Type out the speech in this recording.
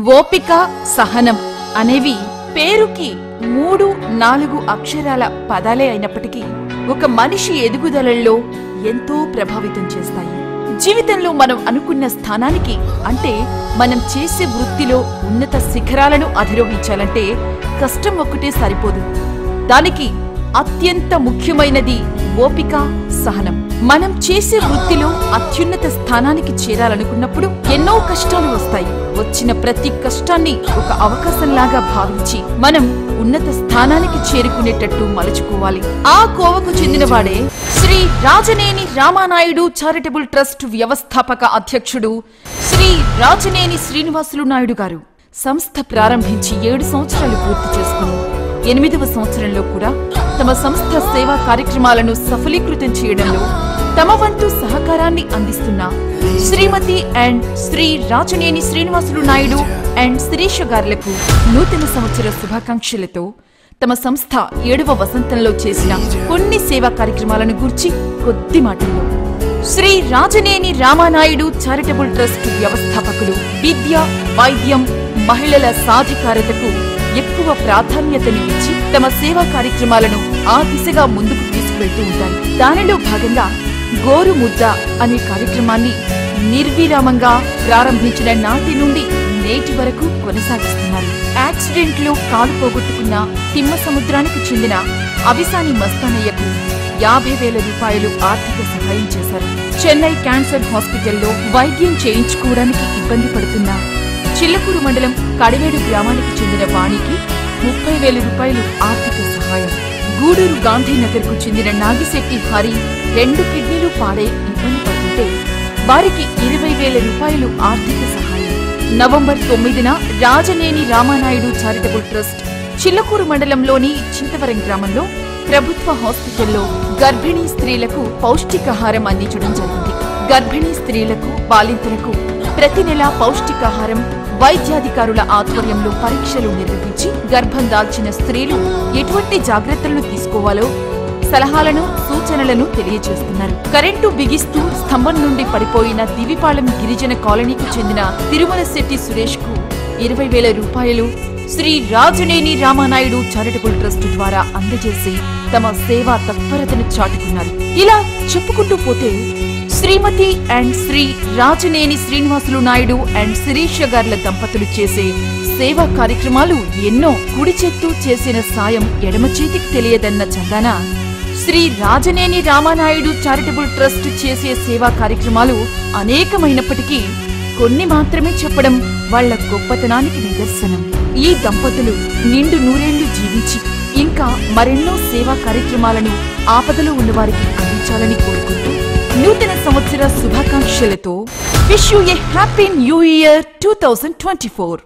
ఓపిక, సహనం అనేవి పేరుకి 3-4 అక్షరాల పదాలే అయినప్పటికీ ఒక మనిషి ఎదుగుదలలో ఎంతో ప్రభావితం చేస్తాయి. జీవితంలో మనం అనుకున్న స్థానానికి, అంటే మనం చేసే వృత్తిలో ఉన్నత శిఖరాలను అధిరోహించాలంటే కష్టం ఒక్కటే సరిపోదు. దానికి అత్యంత ముఖ్యమైనది ఓపిక, సహనం. మనం చేసే వృత్తిలో అత్యున్నత స్థానానికి చేరాలనుకున్నప్పుడు ఎన్నో కష్టాలు వస్తాయి. వచ్చిన ప్రతి కష్టాన్ని ఒక అవకాశంలాగా భావించి మనం ఉన్నత స్థానానికి చేరుకునేటట్టు మలుచుకోవాలి. ఆ కోవకు చెందినవాడే శ్రీ రాజనేని రామానాయుడు చారిటబుల్ ట్రస్ట్ వ్యవస్థాపక అధ్యక్షుడు శ్రీ రాజనేని శ్రీనివాసులు నాయుడు గారు. సంస్థ ప్రారంభించి 7 సంవత్సరాలు పూర్తి చేసుకుని 8వ సంవత్సరంలో కూడా తమ సంస్థ సేవా కార్యక్రమాలను సఫలీకృతం చేయడంలో తమ వంతు సహకారాన్ని అందిస్తున్న శ్రీమతి అండ్ శ్రీ రాజనేని శ్రీనివాసులు నాయుడు అండ్ శిరీష గారులకు నూతన సంవత్సర శుభాకాంక్షలతో తమ సంస్థ 7వ వసంతంలో చేసిన కొన్ని సేవా కార్యక్రమాలను గూర్చి కొద్ది మాటల్లో. శ్రీ రాజనేని రామానాయుడు చారిటబుల్ ట్రస్ట్ వ్యవస్థాపకులు విద్య, వైద్యం, మహిళల సాధికారతకు ఎక్కువ ప్రాధాన్యతని ఇచ్చి తమ సేవా కార్యక్రమాలను ఆ దిశగా ముందుకు తీసుకువెళ్తూ ఉంటారు. దానిలో భాగంగా గోరు ముద్ద అనే కార్యక్రమాన్ని నిర్విరామంగా ప్రారంభించిన నాటి నుండి నేటి వరకు కొనసాగిస్తున్నారు. యాక్సిడెంట్లో కాలు పోగొట్టుకున్న తిమ్మ సముద్రానికి చెందిన అవిసాని మస్తానయ్యకు 50,000 రూపాయలు ఆర్థిక సహాయం చేశారు. చెన్నై క్యాన్సర్ హాస్పిటల్లో వైద్యం చేయించుకోవడానికి ఇబ్బంది పడుతున్న చిల్లకూరు మండలం కడివేడు గ్రామానికి చెందిన వాణికి 30,000 రూపాయలు ఆర్థిక సహాయం. గూడూరు గాంధీనగర్ కు చెందిన నాగిశెట్టి హరి 2 కిడ్నీలు పాడై ఇబ్బంది పడుతుంటే వారికి 20,000 రూపాయలు ఆర్థిక సహాయం. నవంబర్ 9న రాజనేని రామానాయుడు చారిటబుల్ ట్రస్ట్ చిల్లకూరు మండలంలోని చింతవరం గ్రామంలో ప్రభుత్వ హాస్పిటల్లో గర్భిణీ స్త్రీలకు పౌష్టికాహారం అందించడం జరిగింది. గర్భిణీ స్త్రీలకు, బాలింతలకు ప్రతి నెల పౌష్టికాహారం వైద్యాధికారుల ఆధ్వర్యంలో పరీక్షలు నిర్వహించి గర్భం దాల్చిన స్త్రీలు ఎటువంటి జాగ్రత్తలను తీసుకోవాలో సలహాలను, సూచనలను తెలియజేస్తున్నారు. కరెంటు బిగిస్తూ స్తంభం నుండి పడిపోయిన దివిపాళెం గిరిజన కాలనీకి చెందిన తిరుమల శెట్టి సురేష్ కు 20,000 రూపాయలు శ్రీ రాజనేని రామానాయుడు చారిటబుల్ ట్రస్ట్ ద్వారా అందజేసి తమ సేవా తత్పరతను చాటుకున్నారు. ఇలా చెప్పుకుంటూ పోతే శ్రీమతి అండ్ శ్రీ రాజనేని శ్రీనివాసులు నాయుడు అండ్ శిరీష గార్ల దంపతులు చేసే సేవా కార్యక్రమాలు ఎన్నో. కుడి చేత్తు చేసిన సాయం ఎడమ చేతికి తెలియదన్న చందాన శ్రీ రాజనేని రామానాయుడు చారిటబుల్ ట్రస్ట్ చేసే సేవా కార్యక్రమాలు అనేకమైనప్పటికీ కొన్ని మాత్రమే చెప్పడం వాళ్ల గొప్పతనానికి నిదర్శనం. ఈ దంపతులు నిండు నూరేళ్లు జీవించి ఇంకా మరెన్నో సేవా కార్యక్రమాలను ఆపదలో ఉన్నవారికి అందించాలని కోరుకుంటూ నూతన సంవత్సర శుభాకాంక్షలతో wish you a happy new year 2024.